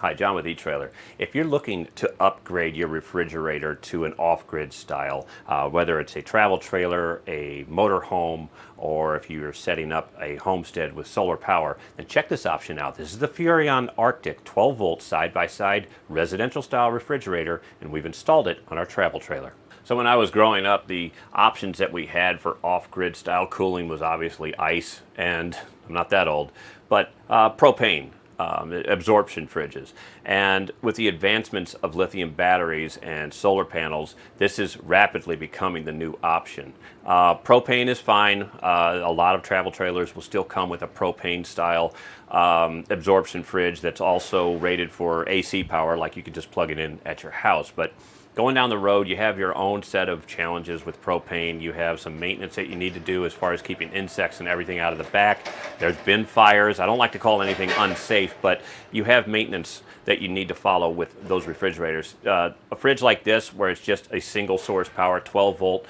Hi, John with eTrailer. If you're looking to upgrade your refrigerator to an off-grid style, whether it's a travel trailer, a motorhome, or if you're setting up a homestead with solar power, then check this option out. This is the Furrion Arctic 12-volt side-by-side residential style refrigerator, and we've installed it on our travel trailer. So when I was growing up, the options that we had for off-grid style cooling was obviously ice, and I'm not that old, but propane. Absorption fridges. And with the advancements of lithium batteries and solar panels, this is rapidly becoming the new option. Propane is fine. A lot of travel trailers will still come with a propane style absorption fridge that's also rated for AC power, like you can just plug it in at your house. But going down the road, you have your own set of challenges with propane. You have some maintenance that you need to do as far as keeping insects and everything out of the back. There's been fires. I don't like to call anything unsafe, but you have maintenance that you need to follow with those refrigerators. A fridge like this, where it's just a single source power, 12 volt,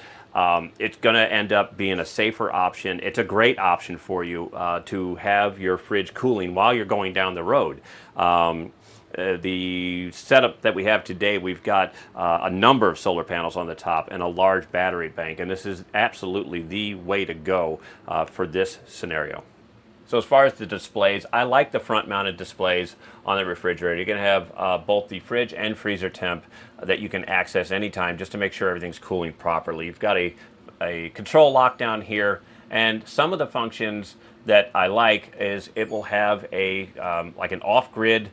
it's going to end up being a safer option. It's a great option for you to have your fridge cooling while you're going down the road. The setup that we have today, we've got a number of solar panels on the top and a large battery bank, and this is absolutely the way to go for this scenario. So as far as the displays, I like the front-mounted displays on the refrigerator. You're going to have both the fridge and freezer temp that you can access anytime just to make sure everything's cooling properly. You've got a control lock down here, and some of the functions that I like is it will have a like an off-grid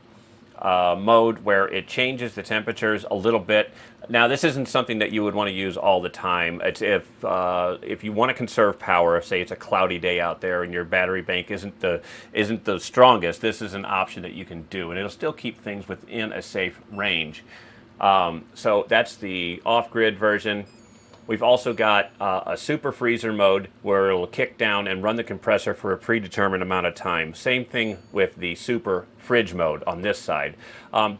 mode where it changes the temperatures a little bit. Now, this isn't something that you would want to use all the time. It's if you want to conserve power, say it's a cloudy day out there and your battery bank isn't the strongest, this is an option that you can do, and it'll still keep things within a safe range. So that's the off-grid version. We've also got a super freezer mode where it'll kick down and run the compressor for a predetermined amount of time. Same thing with the super fridge mode on this side.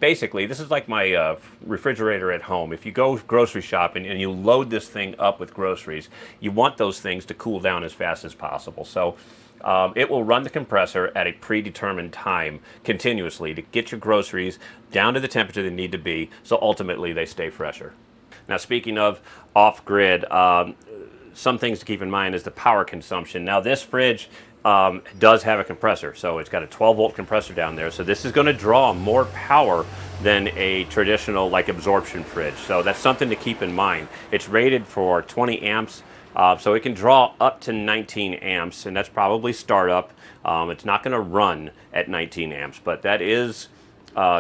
Basically, this is like my refrigerator at home. If you go grocery shopping and you load this thing up with groceries, you want those things to cool down as fast as possible. So it will run the compressor at a predetermined time continuously to get your groceries down to the temperature they need to be, so ultimately they stay fresher. Now, speaking of off-grid, some things to keep in mind is the power consumption. Now, this fridge does have a compressor, so it's got a 12-volt compressor down there, so this is going to draw more power than a traditional like absorption fridge, so that's something to keep in mind. It's rated for 20 amps, so it can draw up to 19 amps, and that's probably startup. It's not going to run at 19 amps, but that is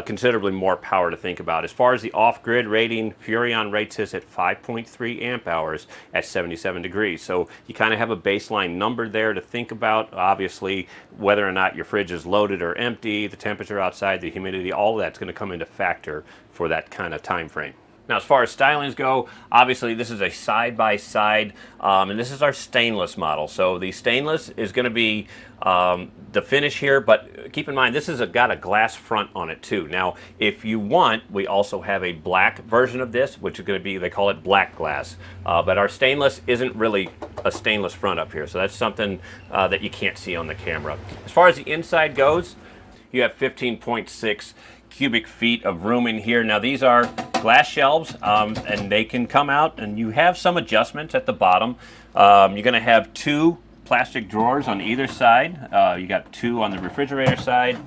considerably more power to think about. As far as the off-grid rating, Furrion rates this at 5.3 amp hours at 77 degrees. So you kind of have a baseline number there to think about. Obviously, whether or not your fridge is loaded or empty, the temperature outside, the humidity, all of that's going to come into factor for that kind of time frame. Now, as far as stylings go, obviously this is a side-by-side, and this is our stainless model. So the stainless is going to be the finish here, but keep in mind this has got a glass front on it too. Now, if you want, we also have a black version of this, which is going to be, they call it black glass. But our stainless isn't really a stainless front up here, so that's something that you can't see on the camera. As far as the inside goes, you have 15.6 cubic feet of room in here. Now, these are glass shelves, and they can come out, and you have some adjustments at the bottom. You're going to have two plastic drawers on either side. You got two on the refrigerator side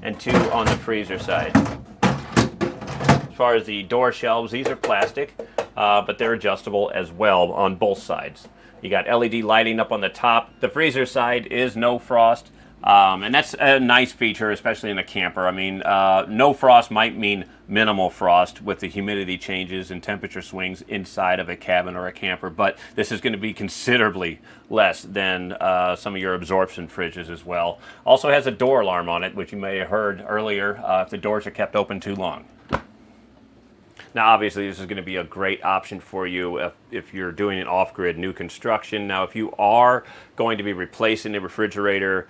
and two on the freezer side. As far as the door shelves, these are plastic, but they're adjustable as well on both sides. You got LED lighting up on the top. The freezer side is no frost. And that's a nice feature, especially in a camper. I mean, no frost might mean minimal frost with the humidity changes and temperature swings inside of a cabin or a camper, but this is going to be considerably less than some of your absorption fridges as well. Also has a door alarm on it, which you may have heard earlier if the doors are kept open too long. Now, obviously, this is going to be a great option for you if you're doing an off-grid new construction. Now, if you are going to be replacing the refrigerator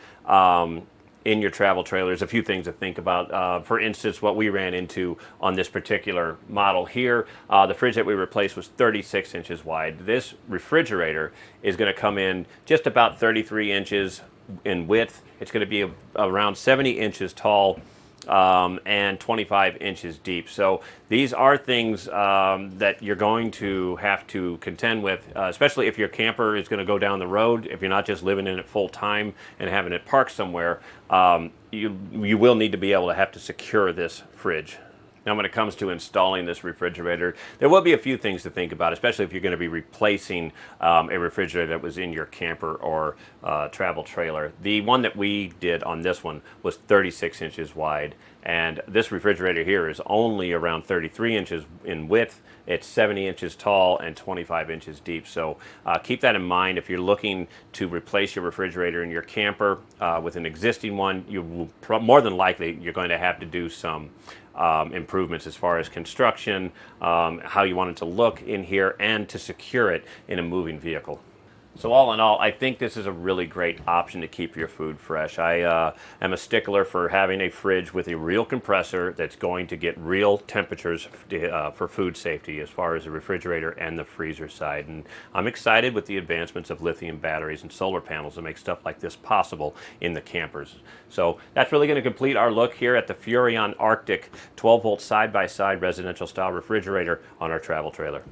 in your travel trailers, a few things to think about. For instance, what we ran into on this particular model here, the fridge that we replaced was 36 inches wide. This refrigerator is going to come in just about 33 inches in width. It's going to be around 70 inches tall and 25 inches deep. So these are things that you're going to have to contend with, especially if your camper is going to go down the road. If you're not just living in it full time and having it parked somewhere, you will need to be able to have to secure this fridge. Now, when it comes to installing this refrigerator, there will be a few things to think about, especially if you're going to be replacing a refrigerator that was in your camper or travel trailer. The one that we did on this one was 36 inches wide, and this refrigerator here is only around 33 inches in width. It's 70 inches tall and 25 inches deep. So keep that in mind if you're looking to replace your refrigerator in your camper with an existing one. You will more than likely you're going to have to do some improvements as far as construction, how you want it to look in here, and to secure it in a moving vehicle. So all in all, I think this is a really great option to keep your food fresh. I am a stickler for having a fridge with a real compressor that's going to get real temperatures for food safety as far as the refrigerator and the freezer side. And I'm excited with the advancements of lithium batteries and solar panels to make stuff like this possible in the campers. So that's really going to complete our look here at the Furrion Arctic 12-volt side-by-side residential style refrigerator on our travel trailer.